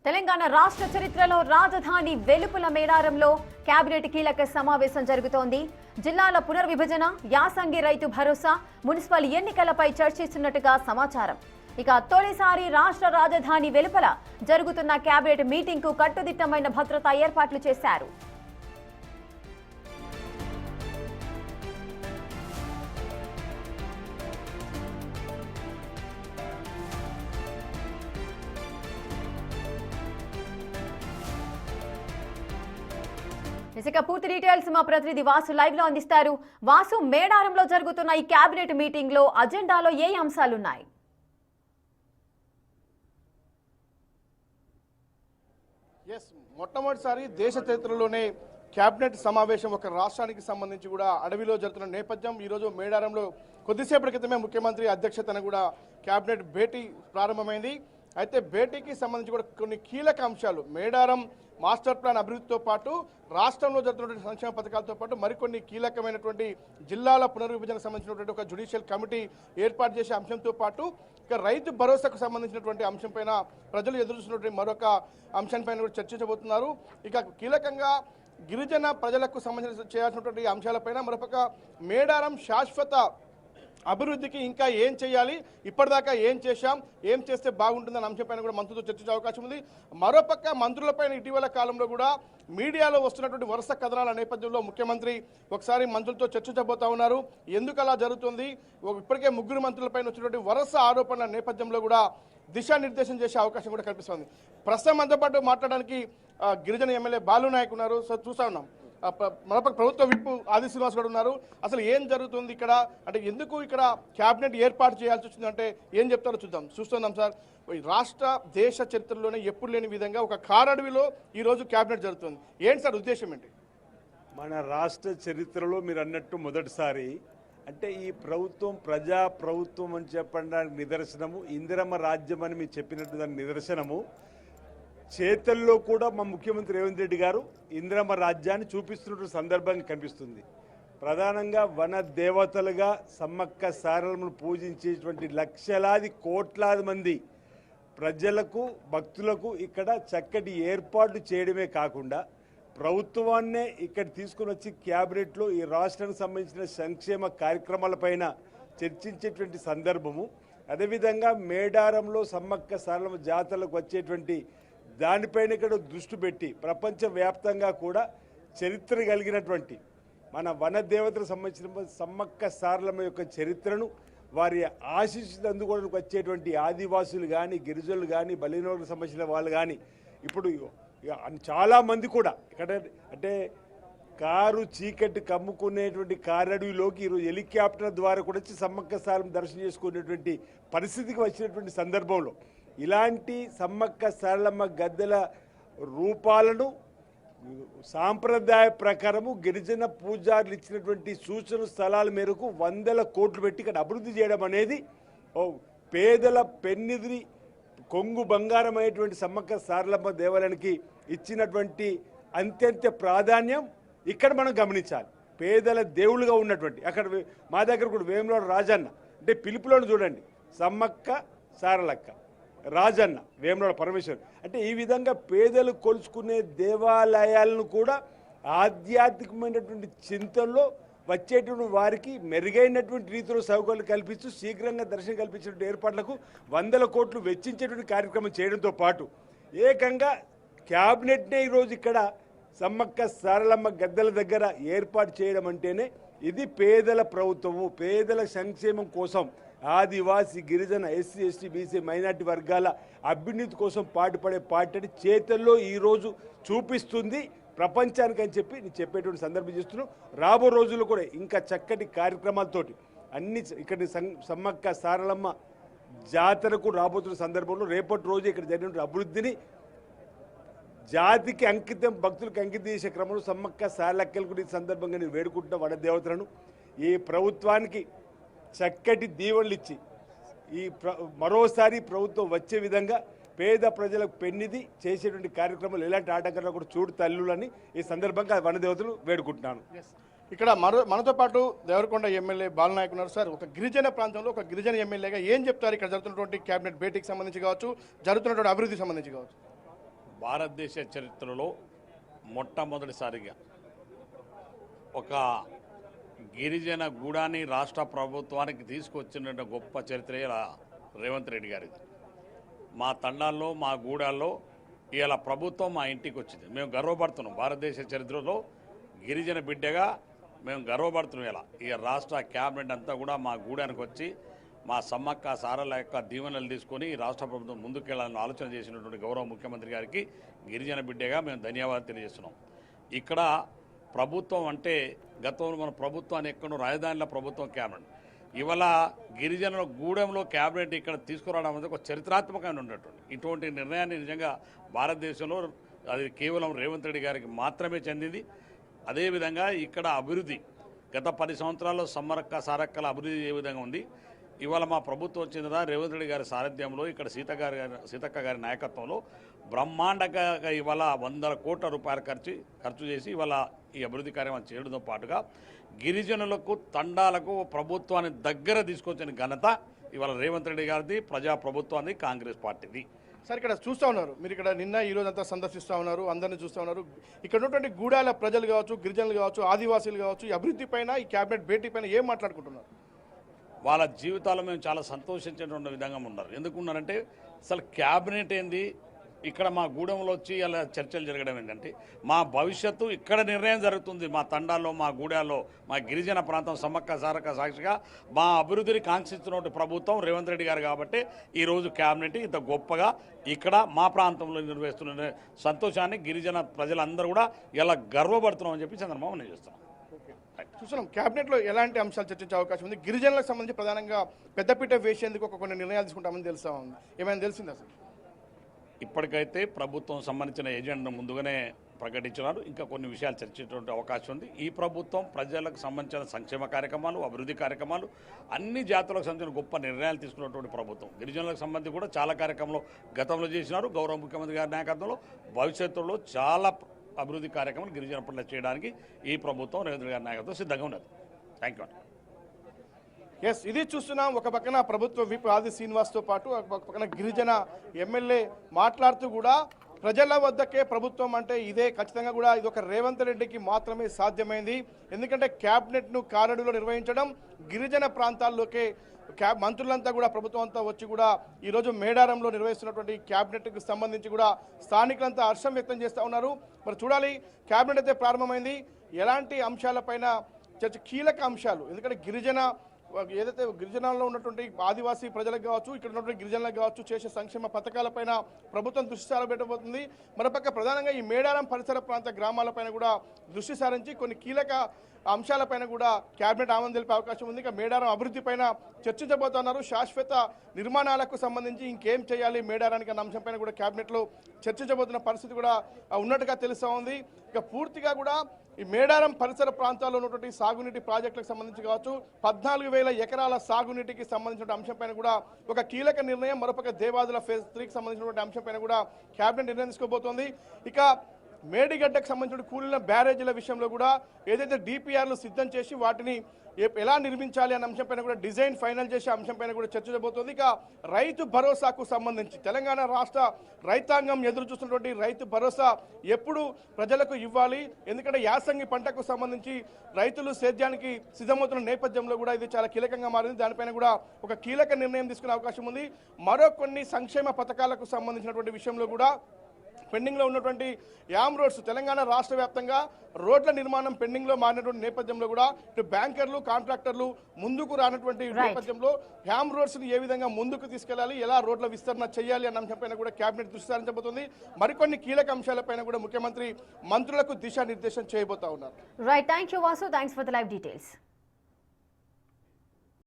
తెలంగాణ రాష్ట్ర చరిత్రలో రాజధాని వెలుపల మేడారంలో కేబినెట్ కీలక సమావేశం జరుగుతోంది. జిల్లాల పునర్విభజన, యాసంగి రైతు భరోసా, మున్సిపల్ ఎన్నికలపై చర్చిస్తున్నట్టుగా సమాచారం. ఇక తొలిసారి రాష్ట్ర రాజధాని వెలుపల జరుగుతున్న కేబినెట్ మీటింగ్ కు కట్టుదిట్టమైన భద్రతా ఏర్పాట్లు చేశారు. ఇక పూర్తి డీటెయిల్స్ మా ప్రతినిధి వాసు లైవ్ లో అందిస్తారు. వాసు, మేడారంలో జరుగుతున్న ఈ కేబినెట్ మీటింగ్ లో అజెండాలో ఏ అంశాలున్నాయి? మొట్టమొదటిసారి దేశ చరిత్రలోనే కేబినెట్ సమావేశం ఒక రాష్ట్రానికి సంబంధించి కూడా అడవిలో జరుగుతున్న నేపథ్యం. ఈరోజు మేడారంలో కొద్దిసేపటి క్రితమే ముఖ్యమంత్రి అధ్యక్షతన కూడా కేబినెట్ భేటీ ప్రారంభమైంది. అయితే భేటీకి సంబంధించి కూడా కొన్ని కీలక అంశాలు, మేడారం మాస్టర్ ప్లాన్ అభివృద్ధితో పాటు రాష్ట్రంలో జరుగుతున్నటువంటి సంక్షేమ పథకాలతో పాటు మరికొన్ని కీలకమైనటువంటి జిల్లాల పునర్విభజనకు సంబంధించినటువంటి ఒక జ్యుడిషియల్ కమిటీ ఏర్పాటు చేసే అంశంతో పాటు ఇక రైతు భరోసాకు సంబంధించినటువంటి అంశంపైన ప్రజలు ఎదురుచూస్తున్నటువంటి మరొక అంశంపైన కూడా చర్చించబోతున్నారు. ఇక కీలకంగా గిరిజన ప్రజలకు సంబంధించిన చేయాల్సినటువంటి అంశాలపైన, మరొక మేడారం శాశ్వత అభివృద్ధికి ఇంకా ఏం చేయాలి, ఇప్పటిదాకా ఏం చేశాం, ఏం చేస్తే బాగుంటుందన్న అంశంపైన కూడా మంత్రులతో చర్చించే అవకాశం ఉంది. మరోపక్క మంత్రులపైన ఇటీవల కాలంలో కూడా మీడియాలో వస్తున్నటువంటి వరుస కథనాల నేపథ్యంలో ముఖ్యమంత్రి ఒకసారి మంత్రులతో చర్చించబోతా ఉన్నారు. ఎందుకు అలా జరుగుతుంది, ఇప్పటికే ముగ్గురు మంత్రులపైన వచ్చినటువంటి వరుస ఆరోపణల నేపథ్యంలో కూడా దిశానిర్దేశం చేసే అవకాశం కూడా కనిపిస్తుంది. ప్రస్తుతం మనతో పాటు మాట్లాడడానికి గిరిజన ఎమ్మెల్యే బాలు నాయక్ ఉన్నారు. సో చూస్తా ఉన్నాం, మరొక ప్రభుత్వ విప్ ఆది శ్రీనివాస్ గారు ఉన్నారు. అసలు ఏం జరుగుతుంది ఇక్కడ, అంటే ఎందుకు ఇక్కడ క్యాబినెట్ ఏర్పాటు చేయాల్సి వచ్చింది అంటే ఏం చెప్తారో చూస్తున్నాం సార్. రాష్ట్ర దేశ చరిత్రలోనే ఎప్పుడు లేని విధంగా ఒక కారడవిలో ఈరోజు క్యాబినెట్ జరుగుతుంది. ఏంటి సార్ ఉద్దేశం ఏంటి? మన రాష్ట్ర చరిత్రలో మీరు అన్నట్టు మొదటిసారి అంటే ఈ ప్రభుత్వం ప్రజా ప్రభుత్వం అని చెప్పడానికి నిదర్శనము, ఇందిరమ్మ రాజ్యం అని మీరు చెప్పినట్టు దాని నిదర్శనము. చేతల్లో కూడా మా ముఖ్యమంత్రి రేవంత్ రెడ్డి గారు ఇందిరమ్మ రాజ్యాన్ని చూపిస్తున్న సందర్భంగా కనిపిస్తుంది. ప్రధానంగా వన దేవతలుగా సమ్మక్క సారలమ్మను పూజించేటువంటి లక్షలాది కోట్లాది మంది ప్రజలకు, భక్తులకు ఇక్కడ చక్కటి ఏర్పాట్లు చేయడమే కాకుండా ప్రభుత్వాన్నే ఇక్కడ తీసుకుని వచ్చి క్యాబినెట్లో ఈ రాష్ట్రానికి సంబంధించిన సంక్షేమ కార్యక్రమాలపైన చర్చించేటువంటి సందర్భము. అదేవిధంగా మేడారంలో సమ్మక్క సారలమ్మ జాతరలకు వచ్చేటువంటి దానిపైన ఇక్కడ దృష్టి పెట్టి ప్రపంచవ్యాప్తంగా కూడా చరిత్ర కలిగినటువంటి మన వన దేవతలకు సంబంధించిన సమ్మక్క సారలమ్మ యొక్క చరిత్రను, వారి ఆశీస్సులు అందుకోవడానికి వచ్చేటువంటి ఆదివాసులు కానీ, గిరిజనులు కానీ, బలినోలకు సంబంధించిన వాళ్ళు కానీ ఇప్పుడు చాలామంది కూడా ఇక్కడ అంటే కారు చీకటి కమ్ముకునేటువంటి కారడవిలోకి ఈరోజు హెలికాప్టర్ ద్వారా కూడా వచ్చి సమ్మక్క సారలమ్మ దర్శనం చేసుకునేటువంటి పరిస్థితికి వచ్చినటువంటి సందర్భంలో ఇలాంటి సమ్మక్క సారలమ్మ గద్దెల రూపాలను సాంప్రదాయ ప్రకారము గిరిజన పూజారులు ఇచ్చినటువంటి సూచన స్థలాల మేరకు 100 కోట్లు పెట్టి ఇక్కడ అభివృద్ధి చేయడం అనేది పేదల పెన్నిధిని కొంగు బంగారమైనటువంటి సమ్మక్క సారలమ్మ దేవాలయానికి ఇచ్చినటువంటి అత్యంత ప్రాధాన్యం ఇక్కడ మనం గమనించాలి. పేదల దేవుళ్ళుగా ఉన్నటువంటి అక్కడ మా దగ్గర కూడా వేములవాడ రాజన్న అంటే పిలుపులను చూడండి, సమ్మక్క సారలక్క, రాజన్న, వేములవాడ పరమేశ్వర్ అంటే ఈ విధంగా పేదలు కొలుచుకునే దేవాలయాలను కూడా ఆధ్యాత్మికమైనటువంటి చింతనలో వచ్చేటువంటి వారికి మెరుగైనటువంటి రీతిలో సౌకర్యాలు కల్పిస్తూ శీఘ్రంగా దర్శనం కల్పించేటువంటి ఏర్పాట్లకు 100 కోట్లు వెచ్చించేటువంటి కార్యక్రమం చేయడంతో పాటు ఏకంగా క్యాబినెట్నే ఈరోజు ఇక్కడ సమ్మక్క సారలమ్మ గద్దెల దగ్గర ఏర్పాటు చేయడం అంటేనే ఇది పేదల ప్రభుత్వము, పేదల సంక్షేమం కోసం, ఆదివాసి, గిరిజన, ఎస్సీ, ఎస్టీ, బీసీ, మైనార్టీ వర్గాల అభ్యున్నతి కోసం పాటుపడే పార్టీ చేతల్లో ఈరోజు చూపిస్తుంది ప్రపంచానికి అని చెప్పి నేను చెప్పేటువంటి సందర్భం చేస్తున్నాను. రాబో రోజుల్లో కూడా ఇంకా చక్కటి కార్యక్రమాలతోటి అన్ని ఇక్కడ సమ్మక్క సారలమ్మ జాతరకు రాబోతున్న సందర్భంలో రేపటి రోజు ఇక్కడ జరిగిన అభివృద్ధిని జాతికి అంకితం, భక్తులకు అంకితం చేసే క్రమంలో సమ్మక్క సారలక్కలు కూడా ఈ సందర్భంగా నేను వేడుకుంటున్న వన దేవతలను ఈ ప్రభుత్వానికి చక్కటి దీవెనలు ఇచ్చి ఈ మరోసారి ప్రభుత్వం వచ్చే విధంగా పేద ప్రజలకు పెన్నిది చేసేటువంటి కార్యక్రమాలు ఎలాంటి ఆటంకాలు కూడా చూడు తల్లులని ఈ సందర్భంగా వనదేవతలు వేడుకుంటున్నాను. ఇక్కడ మనతో పాటు దేవరకొండ ఎమ్మెల్యే బాలనాయక్ ఉన్నారు. సార్, ఒక గిరిజన ప్రాంతంలో ఒక గిరిజన ఎమ్మెల్యేగా ఏం చెప్తారు ఇక్కడ జరుగుతున్నటువంటి కేబినెట్ భేటీకి సంబంధించి కావచ్చు, జరుగుతున్నటువంటి అభివృద్ధికి సంబంధించి కావచ్చు? భారతదేశ చరిత్రలో మొట్టమొదటిసారిగా ఒక గిరిజన గూడాన్ని రాష్ట్ర ప్రభుత్వానికి తీసుకొచ్చిన గొప్ప చరిత్ర రేవంత్ రెడ్డి గారిది. మా తండాల్లో మా గూడాల్లో ఇవాళ ప్రభుత్వం మా ఇంటికి వచ్చింది. మేము గర్వపడుతున్నాం. భారతదేశ చరిత్రలో గిరిజన బిడ్డగా మేము గర్వపడుతున్నాం. ఇక రాష్ట్ర క్యాబినెట్ అంతా కూడా మా గూడానికి వచ్చి మా సమ్మక్క సారల యొక్క దీవెనలు తీసుకొని రాష్ట్ర ప్రభుత్వం ముందుకెళ్లాలని ఆలోచన చేసినటువంటి గౌరవ ముఖ్యమంత్రి గారికి గిరిజన బిడ్డగా మేము ధన్యవాదాలు తెలియజేస్తున్నాం. ఇక్కడ ప్రభుత్వం అంటే గతంలో మన ప్రభుత్వాన్ని ఎక్కడో రాజధానిలో ప్రభుత్వం క్యాబినెట్, ఇవాళ గిరిజనుల గూడెంలో క్యాబినెట్ ఇక్కడ తీసుకురావడం అనేది ఒక చరిత్రాత్మకంగా ఉన్నటువంటి ఇటువంటి నిర్ణయాన్ని నిజంగా భారతదేశంలో అది కేవలం రేవంత్ రెడ్డి గారికి మాత్రమే చెందింది. అదేవిధంగా ఇక్కడ అభివృద్ధి గత 10 సంవత్సరాల్లో సమ్మరక్క సారక్కల అభివృద్ధి ఏ విధంగా ఉంది, ఇవాళ మా ప్రభుత్వం వచ్చిన రేవంత్ రెడ్డి గారి సారథ్యంలో ఇక్కడ సీతక్క గారి నాయకత్వంలో బ్రహ్మాండంగా ఇవాళ 100 కోట్ల రూపాయలు ఖర్చు చేసి ఇవాళ ఈ అభివృద్ధి కార్యక్రమం చేయడంతో పాటుగా గిరిజనులకు తండాలకు ప్రభుత్వాన్ని దగ్గర తీసుకొచ్చిన ఘనత ఇవాళ రేవంత్ రెడ్డి గారిది, ప్రజా ప్రభుత్వాన్ని, కాంగ్రెస్ పార్టీది. సార్ ఇక్కడ చూస్తూ ఉన్నారు, మీరు ఇక్కడ నిన్న ఈ రోజు అంతా సందర్శిస్తూ ఉన్నారు, అందరినీ చూస్తూ ఉన్నారు. ఇక్కడ ఉన్నటువంటి గూడాల ప్రజలు కావచ్చు, గిరిజనులు కావచ్చు, ఆదివాసీలు కావచ్చు, ఈ అభివృద్ధి పైన, ఈ క్యాబినెట్ భేటీ పైన ఏం మాట్లాడుకుంటున్నారు? వాళ్ళ జీవితాల్లో మేము చాలా సంతోషించేటువంటి విధంగా ఉన్నారు. ఎందుకున్నారంటే అసలు క్యాబినెట్ ఏంది, ఇక్కడ మా గూడెంలో వచ్చి అలా చర్చలు జరగడం ఏంటంటే మా భవిష్యత్తు ఇక్కడ నిర్ణయం జరుగుతుంది. మా తండాల్లో, మా గూడాల్లో, మా గిరిజన ప్రాంతం సమ్మక్క సారక్క సాక్షిగా మా అభివృద్ధిని కాంక్షిస్తున్న ప్రభుత్వం రేవంత్ రెడ్డి గారు కాబట్టి ఈరోజు క్యాబినెట్ ఇంత గొప్పగా ఇక్కడ మా ప్రాంతంలో నిర్వహిస్తున్న సంతోషాన్ని గిరిజన ప్రజలందరూ కూడా ఇలా గర్వపడుతున్నామని చెప్పి చంద్రబాబు నేను చేస్తున్నాం. చూస్తున్నాం క్యాబినెట్లో ఎలాంటి అంశాలు చర్చించే అవకాశం ఉంది? గిరిజనులకు సంబంధించి ప్రధానంగా పెద్దపీట వేసేందుకు కొన్ని నిర్ణయాలు తీసుకుంటామని తెలుస్తా ఉంది. ఏమైనా తెలిసిందా సార్? ఇప్పటికైతే ప్రభుత్వం సంబంధించిన ఎజెండాను ముందుగానే ప్రకటించినారు. ఇంకా కొన్ని విషయాలు చర్చించేటువంటి అవకాశం ఉంది. ఈ ప్రభుత్వం ప్రజలకు సంబంధించిన సంక్షేమ కార్యక్రమాలు, అభివృద్ధి కార్యక్రమాలు, అన్ని జాతులకు సంబంధించిన గొప్ప నిర్ణయాలు తీసుకున్నటువంటి ప్రభుత్వం. గిరిజనులకు సంబంధించి కూడా చాలా కార్యక్రమాలు గతంలో చేసినారు. గౌరవ ముఖ్యమంత్రి గారి నాయకత్వంలో భవిష్యత్తులో చాలా అభివృద్ధి కార్యక్రమాలు గిరిజన పట్ల చేయడానికి ఈ ప్రభుత్వం రేవంత్ గారి నాయకత్వం సిద్ధంగా ఉన్నది. Thank you. ఎస్, ఇది చూస్తున్నాం. ఒక పక్కన ప్రభుత్వ విప్ ఆది శ్రీనివాస్తో పాటు ఒక పక్కన గిరిజన ఎమ్మెల్యే మాట్లాడుతూ కూడా ప్రజల వద్దకే ప్రభుత్వం అంటే ఇదే, ఖచ్చితంగా కూడా ఇది ఒక రేవంత్ రెడ్డికి మాత్రమే సాధ్యమైంది. ఎందుకంటే క్యాబినెట్ను కారడులో నిర్వహించడం, గిరిజన ప్రాంతాల్లోకే మంత్రులంతా కూడా ప్రభుత్వం అంతా వచ్చి కూడా ఈరోజు మేడారంలో నిర్వహిస్తున్నటువంటి క్యాబినెట్కి సంబంధించి కూడా స్థానికులంతా హర్షం వ్యక్తం చేస్తూ ఉన్నారు. మరి చూడాలి, క్యాబినెట్ అయితే ప్రారంభమైంది. ఎలాంటి అంశాలపైన చర్చ, కీలక అంశాలు, ఎందుకంటే ఏదైతే గిరిజనాల్లో ఉన్నటువంటి ఆదివాసీ ప్రజలకు కావచ్చు, ఇక్కడ ఉన్నటువంటి గిరిజనులకు కావచ్చు, చేసే సంక్షేమ పథకాలపైన ప్రభుత్వం దృష్టి సారబెట్టబోతుంది. మరోపక్క ప్రధానంగా ఈ మేడారం పరిసర ప్రాంత గ్రామాలపైన కూడా దృష్టి సారించి కొన్ని కీలక అంశాలపైన కూడా క్యాబినెట్ ఆమోదం తెలిపే అవకాశం ఉంది. ఇక మేడారం అభివృద్ధి పైన చర్చించబోతున్నారు. శాశ్వత నిర్మాణాలకు సంబంధించి ఇంకేం చేయాలి మేడారానికి అన్న అంశంపైన కూడా క్యాబినెట్లో చర్చించబోతున్న పరిస్థితి కూడా ఉన్నట్టుగా తెలుస్తూ ఉంది. ఇక పూర్తిగా కూడా ఈ మేడారం పరిసర ప్రాంతాల్లో ఉన్నటువంటి సాగునీటి ప్రాజెక్టులకు సంబంధించి కావచ్చు, 14,000 ఎకరాల సాగునీటికి సంబంధించిన అంశంపైన కూడా ఒక కీలక నిర్ణయం, మరొక దేవాదుల ఫేజ్ 3కి సంబంధించినటువంటి అంశంపైన కూడా క్యాబినెట్ నిర్ణయం తీసుకోబోతోంది. ఇక మేడిగడ్డకు సంబంధించిన కూలిన బ్యారేజీల విషయంలో కూడా ఏదైతే డిపిఆర్లు సిద్ధం చేసి వాటిని ఎలా నిర్మించాలి అనే అంశంపైన కూడా డిజైన్ ఫైనల్ చేసే అంశంపైన కూడా చర్చించబోతోంది. ఇక రైతు భరోసాకు సంబంధించి తెలంగాణ రాష్ట్ర రైతాంగం ఎదురు చూస్తున్నటువంటి రైతు భరోసా ఎప్పుడు ప్రజలకు ఇవ్వాలి, ఎందుకంటే యాసంగి పంటకు సంబంధించి రైతులు సేద్యానికి సిద్ధమవుతున్న నేపథ్యంలో కూడా ఇది చాలా కీలకంగా మారింది. దానిపైన కూడా ఒక కీలక నిర్ణయం తీసుకునే అవకాశం ఉంది. మరో కొన్ని సంక్షేమ పథకాలకు సంబంధించినటువంటి విషయంలో కూడా పెండింగ్లో ఉన్నటువంటి యామ్ రోడ్స్, తెలంగాణ రాష్ట్ర వ్యాప్తంగా రోడ్ల నిర్మాణం పెండింగ్లో మారినటువంటి నేపథ్యంలో కూడా ఇటు బ్యాంకర్లు, కాంట్రాక్టర్లు ముందుకు రానటువంటి నేపథ్యంలో యామ్ రోడ్స్ని ఏ విధంగా ముందుకు తీసుకెళ్లాలి, ఎలా రోడ్ల విస్తరణ చేయాలి అన్న అంశంపైన కూడా క్యాబినెట్ దృష్టి సారించబోతుంది. మరికొన్ని కీలక అంశాలపైన కూడా ముఖ్యమంత్రి మంత్రులకు దిశానిర్దేశం చేయబోతా ఉన్నారు. Right, thank you Vasu, thanks for the live details.